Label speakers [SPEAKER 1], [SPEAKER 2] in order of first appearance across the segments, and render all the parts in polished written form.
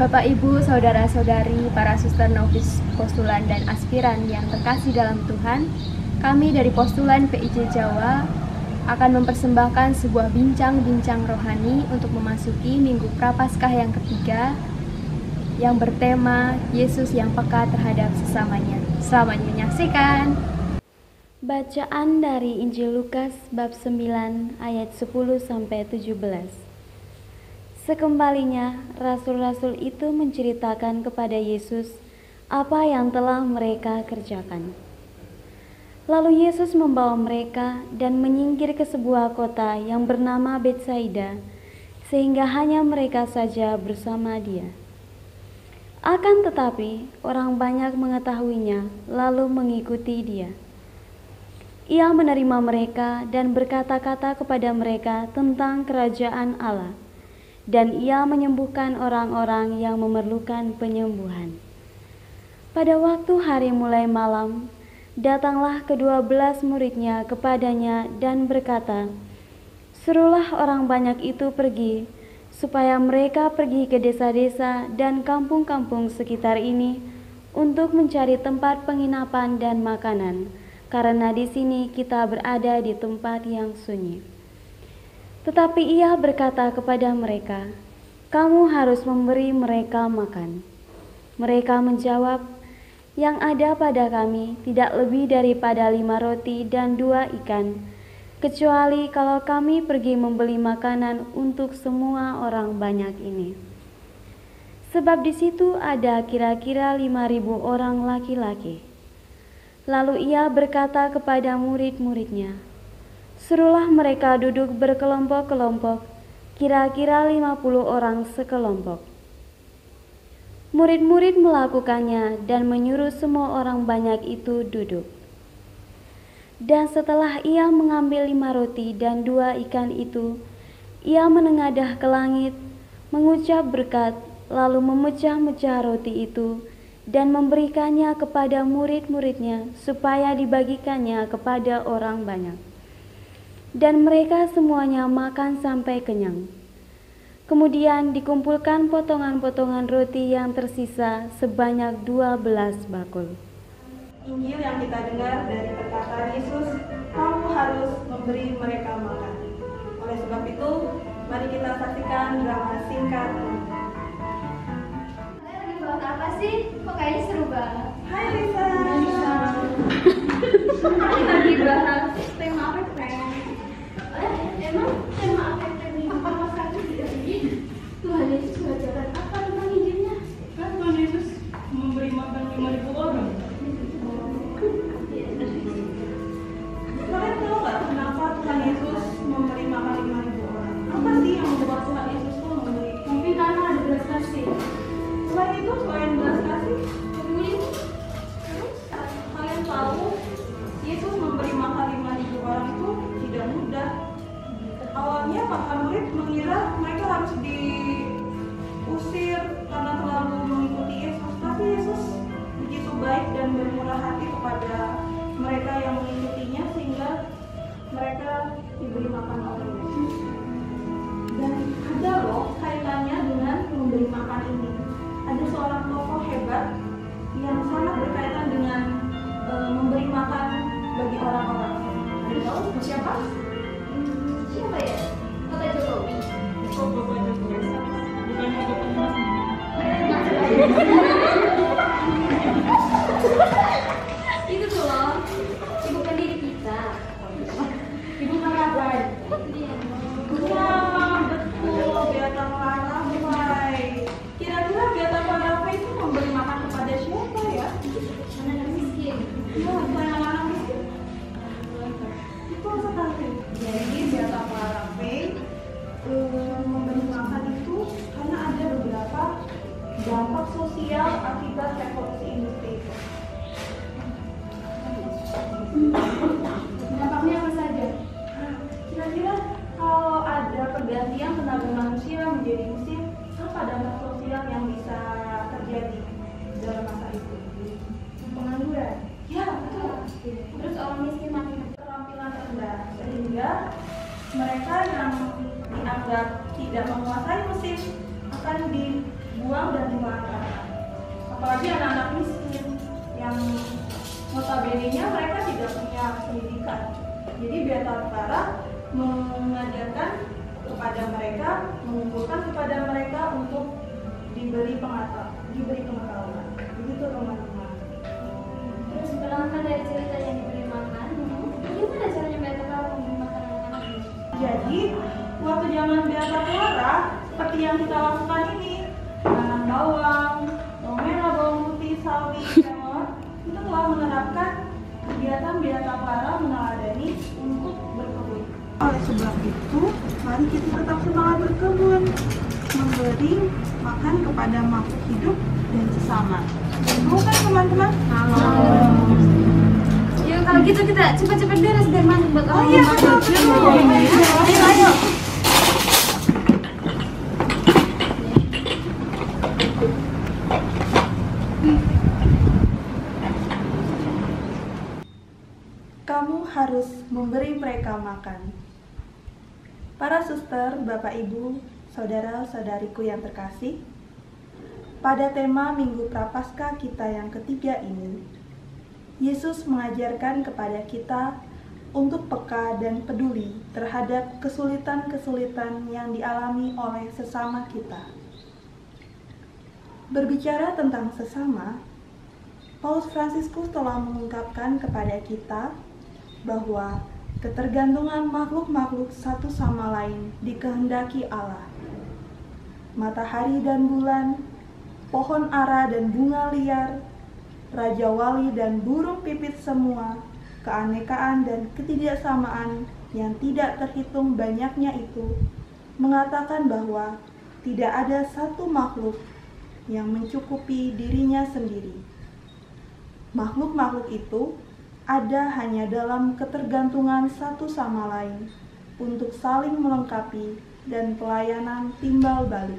[SPEAKER 1] Bapak, Ibu, Saudara-saudari, para suster novis postulan dan aspiran yang terkasih dalam Tuhan, kami dari Postulan PIJ Jawa akan mempersembahkan sebuah bincang-bincang rohani untuk memasuki Minggu Prapaskah yang ketiga yang bertema Yesus yang peka terhadap sesamanya. Selamat menyaksikan.
[SPEAKER 2] Bacaan dari Injil Lukas bab 9 ayat 10-17. Sekembalinya, rasul-rasul itu menceritakan kepada Yesus apa yang telah mereka kerjakan. Lalu Yesus membawa mereka dan menyingkir ke sebuah kota yang bernama Betsaida, sehingga hanya mereka saja bersama Dia. Akan tetapi, orang banyak mengetahuinya, lalu mengikuti Dia. Ia menerima mereka dan berkata-kata kepada mereka tentang kerajaan Allah, dan Ia menyembuhkan orang-orang yang memerlukan penyembuhan. Pada waktu hari mulai malam, datanglah ke-12 murid-Nya kepadanya dan berkata, "Suruhlah orang banyak itu pergi, supaya mereka pergi ke desa-desa dan kampung-kampung sekitar ini untuk mencari tempat penginapan dan makanan, karena di sini kita berada di tempat yang sunyi." Tetapi Ia berkata kepada mereka, "Kamu harus memberi mereka makan." Mereka menjawab, "Yang ada pada kami tidak lebih daripada 5 roti dan 2 ikan, kecuali kalau kami pergi membeli makanan untuk semua orang banyak ini." Sebab di situ ada kira-kira 5.000 orang laki-laki. Lalu Ia berkata kepada murid-murid-Nya, "Suruhlah mereka duduk berkelompok-kelompok, kira-kira 50 orang sekelompok." Murid-murid melakukannya dan menyuruh semua orang banyak itu duduk. Dan setelah Ia mengambil 5 roti dan 2 ikan itu, Ia menengadah ke langit, mengucap berkat, lalu memecah-mecah roti itu dan memberikannya kepada murid-murid-Nya supaya dibagikannya kepada orang banyak. Dan mereka semuanya makan sampai kenyang. Kemudian dikumpulkan potongan-potongan roti yang tersisa sebanyak 12 bakul.
[SPEAKER 3] Injil yang kita dengar dari perkataan Yesus, "Kamu harus memberi mereka makan." Oleh sebab itu, mari kita saksikan drama singkat.
[SPEAKER 1] Kalian lagi bahas apa sih? Kok kayaknya seru banget.
[SPEAKER 3] Hai Lisa.
[SPEAKER 1] Kami lagi bahas tema apa, friend?
[SPEAKER 4] Emang tema APP minggu Prapaskah itu Tuhan Yesus mengajarkan apa tentang Injilnya?
[SPEAKER 3] Kan Tuhan Yesus memberi makan 5.000 orang. Kalian tahu nggak kenapa Tuhan Yesus memberi makan 5.000 orang? Apa sih yang membuat Tuhan Yesus tuh memberi?
[SPEAKER 4] Mungkin karena ada belas kasih.
[SPEAKER 3] Selain belas kasih,
[SPEAKER 4] Peduli.
[SPEAKER 3] terus kalian tahu Yesus memberi makan 5.000 orang itu tidak mudah. Awalnya para murid mengira mereka harus diusir karena terlalu mengikuti Yesus, tapi Yesus begitu baik dan bermurah hati kepada mereka yang mengikutinya sehingga mereka diberi makan oleh Yesus. Dan ada loh kaitannya dengan memberi makan ini. Ada seorang tokoh hebat yang sangat berkaitan dengan memberi makan bagi orang-orang. Ada tahu siapa?
[SPEAKER 4] Siapa ya? Kota Jokowi.
[SPEAKER 3] Kok Bapak Jokowi? Bukannya Bapak Mas?
[SPEAKER 4] Itu tuh loh, ibu pendiri kita.
[SPEAKER 3] Ibu Harapan.
[SPEAKER 4] Iya.
[SPEAKER 3] Wah, betul. Beata Parapai. Kira-kira Beata Parapai itu memberi makan kepada siapa ya?
[SPEAKER 4] Anak miskin.
[SPEAKER 3] Ya, selain anak miskin. Betul sekali. Jadi Beata Parapai memberi makan itu karena ada beberapa dampak sosial akibat revolusi industri itu.
[SPEAKER 4] Dampaknya apa saja?
[SPEAKER 3] Kira-kira kalau ada pergantian tenaga manusia menjadi mesin, apa dampak sosial yang bisa terjadi dalam masa itu?
[SPEAKER 4] Pengangguran.
[SPEAKER 3] Ya, betul.
[SPEAKER 4] Terus orang miskin makin
[SPEAKER 3] Keterampilan rendah, sehingga mereka yang dianggap tidak menguasai mesin akan dibuang buang dan ditelantarkan. Apalagi anak-anak miskin yang notabene-nya mereka tidak punya pendidikan. Jadi Beata Clara mengajarkan kepada mereka, mengumpulkan kepada mereka untuk diberi pengetahuan. Begitu teman-teman.
[SPEAKER 4] Terus berangkat dari cerita yang diberi makan, gimana caranya Beata Clara memberi makan anak-anak ini?
[SPEAKER 3] Jadi waktu zaman Beata Clara seperti yang kita lakukan ini, menanam bawang, bawang merah, bawang putih, sawi, telur, itu telah menerapkan kegiatan Beata Clara meneladani untuk berkebun. Oleh sebab itu, mari kita tetap semangat berkebun, memberi makan kepada makhluk hidup dan sesama. Mau kan teman-teman?
[SPEAKER 4] Ya kalau gitu kita cepat-cepat beres biar masuk buat orang.
[SPEAKER 3] Iya, betul. Ayo. Kamu harus memberi mereka makan. Para suster, Bapak Ibu, saudara-saudariku yang terkasih, pada tema Minggu Prapaskah kita yang ketiga ini, Yesus mengajarkan kepada kita untuk peka dan peduli terhadap kesulitan-kesulitan yang dialami oleh sesama kita. Berbicara tentang sesama, Paus Fransiskus telah mengungkapkan kepada kita bahwa ketergantungan makhluk-makhluk satu sama lain dikehendaki Allah. Matahari dan bulan, pohon ara dan bunga liar, raja wali dan burung pipit semua, keanekaan dan ketidaksamaan yang tidak terhitung banyaknya itu, mengatakan bahwa tidak ada satu makhluk yang mencukupi dirinya sendiri. Makhluk-makhluk itu ada hanya dalam ketergantungan satu sama lain untuk saling melengkapi dan pelayanan timbal balik.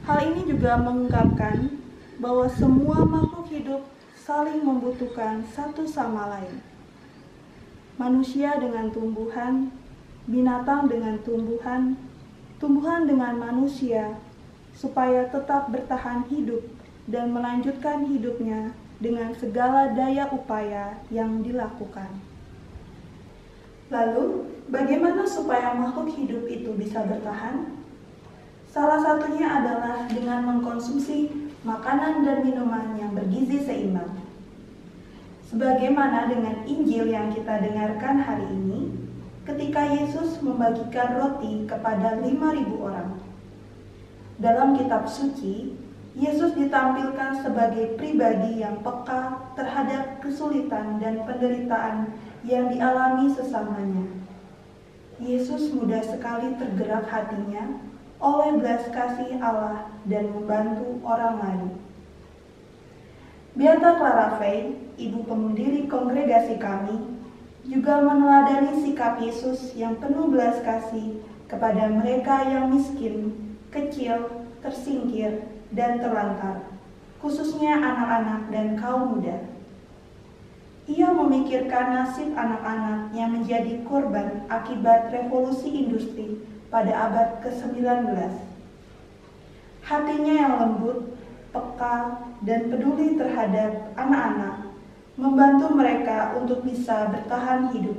[SPEAKER 3] Hal ini juga mengungkapkan bahwa semua makhluk hidup saling membutuhkan satu sama lain. Manusia dengan tumbuhan, binatang dengan tumbuhan, tumbuhan dengan manusia, supaya tetap bertahan hidup dan melanjutkan hidupnya dengan segala daya upaya yang dilakukan. Lalu, bagaimana supaya makhluk hidup itu bisa bertahan? Salah satunya adalah dengan mengkonsumsi makanan dan minuman yang bergizi seimbang. Sebagaimana dengan Injil yang kita dengarkan hari ini, ketika Yesus membagikan roti kepada 5.000 orang. Dalam kitab suci, Yesus ditampilkan sebagai pribadi yang peka terhadap kesulitan dan penderitaan yang dialami sesamanya. Yesus mudah sekali tergerak hatinya oleh belas kasih Allah dan membantu orang lain. Beata Clara Fey, ibu pendiri kongregasi kami, juga meneladani sikap Yesus yang penuh belas kasih kepada mereka yang miskin, kecil, tersingkir, dan terlantar, khususnya anak-anak dan kaum muda. Ia memikirkan nasib anak-anak yang menjadi korban akibat revolusi industri pada abad ke-19. Hatinya yang lembut, peka, dan peduli terhadap anak-anak membantu mereka untuk bisa bertahan hidup.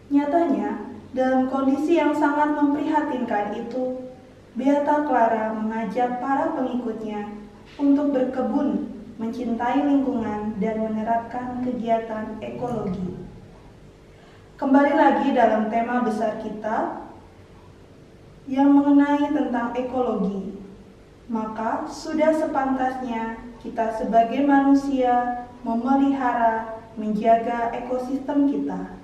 [SPEAKER 3] Nyatanya, dalam kondisi yang sangat memprihatinkan itu, Beata Clara mengajak para pengikutnya untuk berkebun, mencintai lingkungan, dan menerapkan kegiatan ekologi. Kembali lagi dalam tema besar kita yang mengenai tentang ekologi, maka sudah sepantasnya kita sebagai manusia memelihara, menjaga ekosistem kita.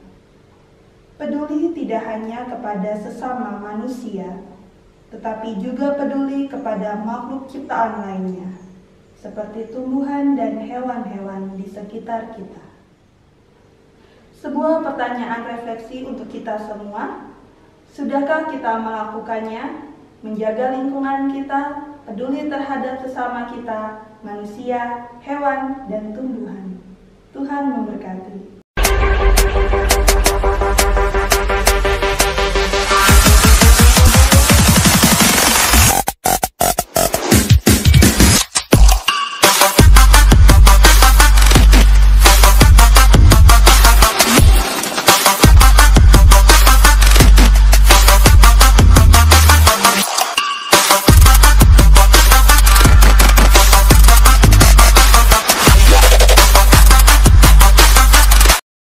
[SPEAKER 3] Peduli tidak hanya kepada sesama manusia, tetapi juga peduli kepada makhluk ciptaan lainnya, seperti tumbuhan dan hewan-hewan di sekitar kita. Sebuah pertanyaan refleksi untuk kita semua, sudahkah kita melakukannya, menjaga lingkungan kita, peduli terhadap sesama kita, manusia, hewan, dan tumbuhan? Tuhan memberkati.